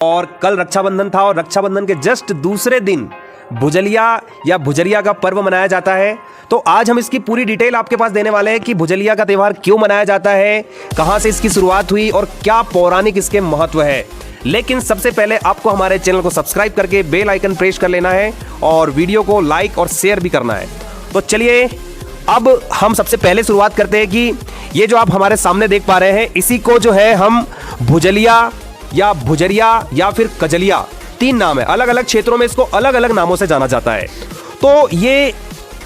और कल रक्षाबंधन था और रक्षाबंधन के जस्ट दूसरे दिन भुजलिया या भुजरिया का पर्व मनाया जाता है। तो आज हम इसकी पूरी डिटेल आपके पास देने वाले हैं कि भुजलिया का त्यौहार क्यों मनाया जाता है, कहां से इसकी शुरुआत हुई और क्या पौराणिक इसके महत्व है। लेकिन सबसे पहले आपको हमारे चैनल को सब्सक्राइब करके बेल आइकन प्रेस कर लेना है और वीडियो को लाइक और शेयर भी करना है। तो चलिए अब हम सबसे पहले शुरुआत करते हैं कि ये जो आप हमारे सामने देख पा रहे हैं, इसी को जो है हम भुजलिया या भुजरिया या फिर कजलिया, तीन नाम है। अलग अलग क्षेत्रों में इसको अलग अलग नामों से जाना जाता है। तो ये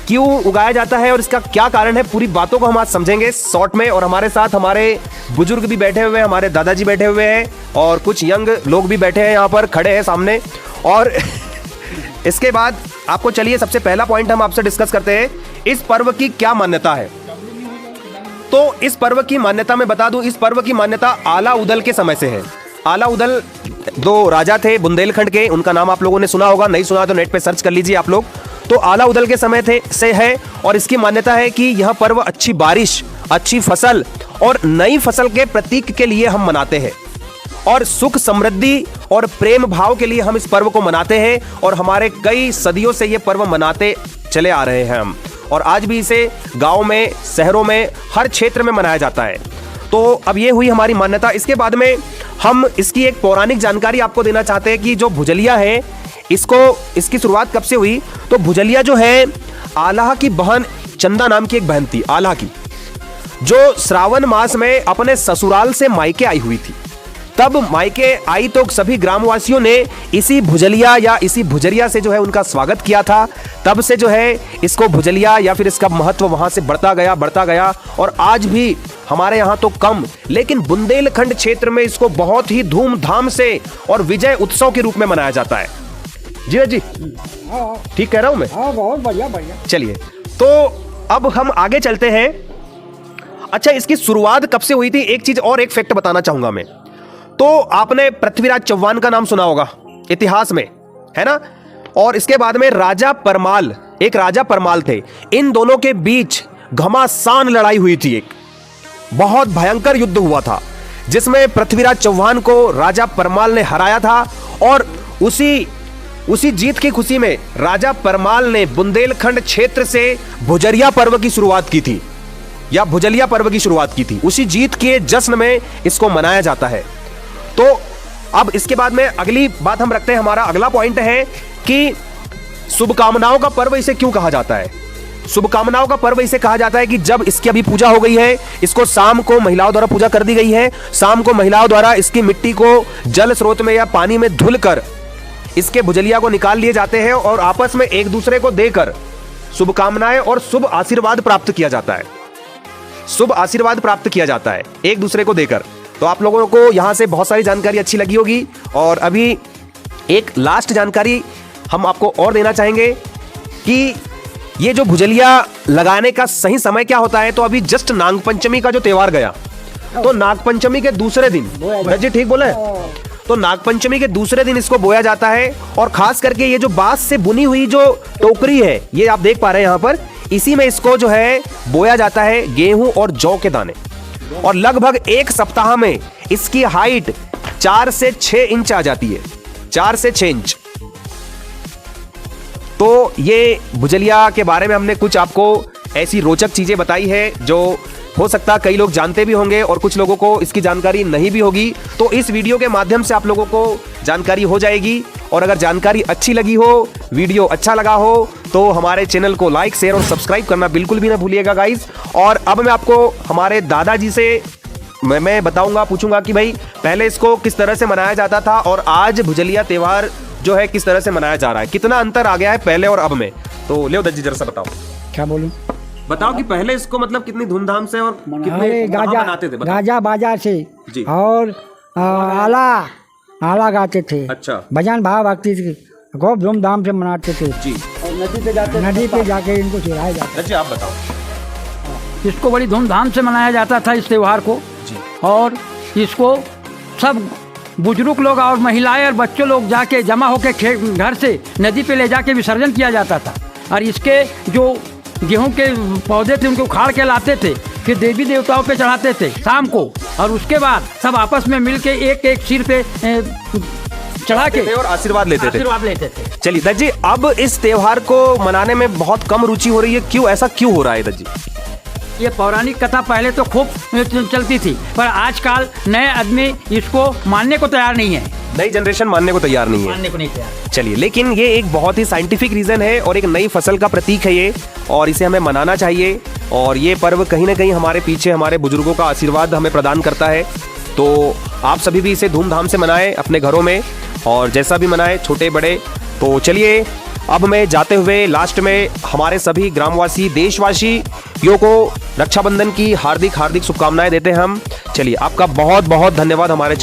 क्यों उगाया जाता है और इसका क्या कारण है, पूरी बातों को हम आज समझेंगे शॉर्ट में। और हमारे साथ हमारे बुजुर्ग भी बैठे हुए हैं, हमारे दादाजी बैठे हुए हैं और कुछ यंग लोग भी बैठे हैं, यहाँ पर खड़े हैं सामने। और इसके बाद आपको चलिए सबसे पहला पॉइंट हम आपसे डिस्कस करते हैं, इस पर्व की क्या मान्यता है। तो इस पर्व की मान्यता मैं बता दूं, इस पर्व की मान्यता आला उदल के समय से है। आला उदल दो राजा थे बुंदेलखंड के, उनका नाम आप लोगों ने सुना होगा, नहीं सुना तो नेट पे सर्च कर लीजिए आप लोग। तो आला उदल के समय से है और इसकी मान्यता है कि यह पर्व अच्छी बारिश, अच्छी फसल और नई फसल के प्रतीक के लिए हम मनाते हैं और सुख समृद्धि और प्रेम भाव के लिए हम इस पर्व को मनाते हैं। और हमारे कई सदियों से ये पर्व मनाते चले आ रहे हैं हम, और आज भी इसे गाँव में, शहरों में, हर क्षेत्र में मनाया जाता है। तो अब ये हुई हमारी मान्यता। इसके बाद में हम इसकी एक पौराणिक जानकारी आपको देना चाहते हैं कि जो भुजलिया है, इसकी शुरुआत कब से हुई। तो भुजलिया जो है आल्हा की बहन चंदा नाम की एक बहन थी, आल्हा की, जो श्रावण मास में अपने ससुराल से मायके आई हुई थी। तब मायके आई तो सभी ग्रामवासियों ने इसी भुजलिया या इसी भुजरिया से जो है उनका स्वागत किया था। तब से जो है इसको भुजलिया या फिर इसका महत्व वहां से बढ़ता गया और आज भी हमारे यहाँ तो कम, लेकिन बुंदेलखंड क्षेत्र में इसको बहुत ही धूमधाम से और विजय उत्सव के रूप में मनाया जाता है। जी ठीक कह रहा हूं मैं? बहुत बढ़िया बढ़िया। चलिए तो अब हम आगे चलते हैं। अच्छा, इसकी शुरुआत कब से हुई थी, एक चीज और, एक फैक्ट बताना चाहूंगा मैं। तो आपने पृथ्वीराज चौहान का नाम सुना होगा इतिहास में, है ना। और इसके बाद में राजा परमाल, एक राजा परमाल थे, इन दोनों के बीच घमासान लड़ाई हुई थी। एक बहुत भयंकर युद्ध हुआ था जिसमें पृथ्वीराज चौहान को राजा परमाल ने हराया था। और उसी जीत की खुशी में राजा परमाल ने बुंदेलखंड क्षेत्र से भुजरिया पर्व की शुरुआत की थी या भुजलिया पर्व की शुरुआत की थी। उसी जीत के जश्न में इसको मनाया जाता है। तो अब इसके बाद में अगली बात हम रखते हैं, हमारा अगला पॉइंट है कि शुभकामनाओं का पर्व इसे क्यों कहा जाता है। शुभकामनाओं का पर्व इसे कहा जाता है कि जब इसकी अभी पूजा हो गई है, इसको शाम को महिलाओं द्वारा पूजा कर दी गई है, शाम को महिलाओं द्वारा इसकी मिट्टी को जल स्रोत में या पानी में धुलकर इसके भुजलिया को निकाल लिए जाते हैं और आपस में एक दूसरे को देकर शुभकामनाएं और शुभ आशीर्वाद प्राप्त किया जाता है। शुभ आशीर्वाद प्राप्त किया जाता है एक दूसरे को देकर। तो आप लोगों को यहां से बहुत सारी जानकारी अच्छी लगी होगी। और अभी एक लास्ट जानकारी हम आपको और देना चाहेंगे कि ये जो भुजलिया लगाने का सही समय क्या होता है। तो अभी जस्ट नागपंचमी का जो त्योहार गया, तो नागपंचमी के दूसरे दिन, जी ठीक बोला है, तो नागपंचमी के दूसरे दिन इसको बोया जाता है। और खास करके ये जो बांस से बुनी हुई जो टोकरी है, ये आप देख पा रहे हैं यहाँ पर, इसी में इसको जो है बोया जाता है गेहूं और जौ के दाने। और लगभग एक सप्ताह में इसकी हाइट 4 से 6 इंच आ जाती है, 4 से 6 इंच। तो ये भुजलिया के बारे में हमने कुछ आपको ऐसी रोचक चीजें बताई है जो हो सकता कई लोग जानते भी होंगे और कुछ लोगों को इसकी जानकारी नहीं भी होगी। तो इस वीडियो के माध्यम से आप लोगों को जानकारी हो जाएगी। और अगर जानकारी अच्छी लगी हो, वीडियो अच्छा लगा हो, तो हमारे चैनल को लाइक, शेयर और सब्सक्राइब करना बिल्कुल भी ना भूलिएगा गाइस। और अब मैं आपको हमारे दादाजी से मैं बताऊंगा, पूछूंगा कि भाई पहले इसको किस तरह से मनाया जाता था और आज भुजलिया त्यौहार जो है किस तरह से मनाया जा रहा है, कितना अंतर आ गया है पहले और अब में। तो ले दादाजी जरा सा बताओ। क्या बोलूं? बताओ कि पहले इसको मतलब कितनी धूमधाम से और कितने मनाते थे। गाजा बाजा से जी। और आला गाते थे। अच्छा। भजन भाव भक्ति से खूब धूमधाम से मनाते थे जी। और नदी पे जाके इनको चढ़ाया जाता। जी आप बताओ। इसको बड़ी धूमधाम से मनाया जाता था इस त्यौहार को जी। और इसको सब बुजुर्ग लोग और महिलाएं और बच्चों लोग जाके जमा होकर घर से नदी पे ले जाके विसर्जन किया जाता था। और इसके जो गेहूं के पौधे थे उनको उखाड़ के लाते थे, फिर देवी देवताओं पे चढ़ाते थे शाम को। और उसके बाद सब आपस में मिल के एक एक सिर पे चढ़ा के और आशीर्वाद लेते थे। आशीर्वाद लेते थे। चलिए दत्त जी, अब इस त्योहार को मनाने में बहुत कम रुचि हो रही है, क्यों, ऐसा क्यों हो रहा है दत्त जी? ये पौराणिक कथा पहले तो खूब चलती थी, पर आजकल नए आदमी इसको मानने को तैयार नहीं है, नई जनरेशन मानने को तैयार नहीं है। मानने को नहीं तैयार। चलिए, लेकिन ये एक बहुत ही साइंटिफिक रीजन है और एक नई फसल का प्रतीक है ये, और इसे हमें मनाना चाहिए। और ये पर्व कहीं ना कहीं हमारे पीछे हमारे बुजुर्गों का आशीर्वाद हमें प्रदान करता है। तो आप सभी भी इसे धूमधाम से मनाएं अपने घरों में, और जैसा भी मनाएं, छोटे बड़े। तो चलिए, अब मैं जाते हुए लास्ट में हमारे सभी ग्रामवासी देशवासियों को रक्षाबंधन की हार्दिक हार्दिक शुभकामनाएं देते हैं हम। चलिए, आपका बहुत बहुत धन्यवाद हमारे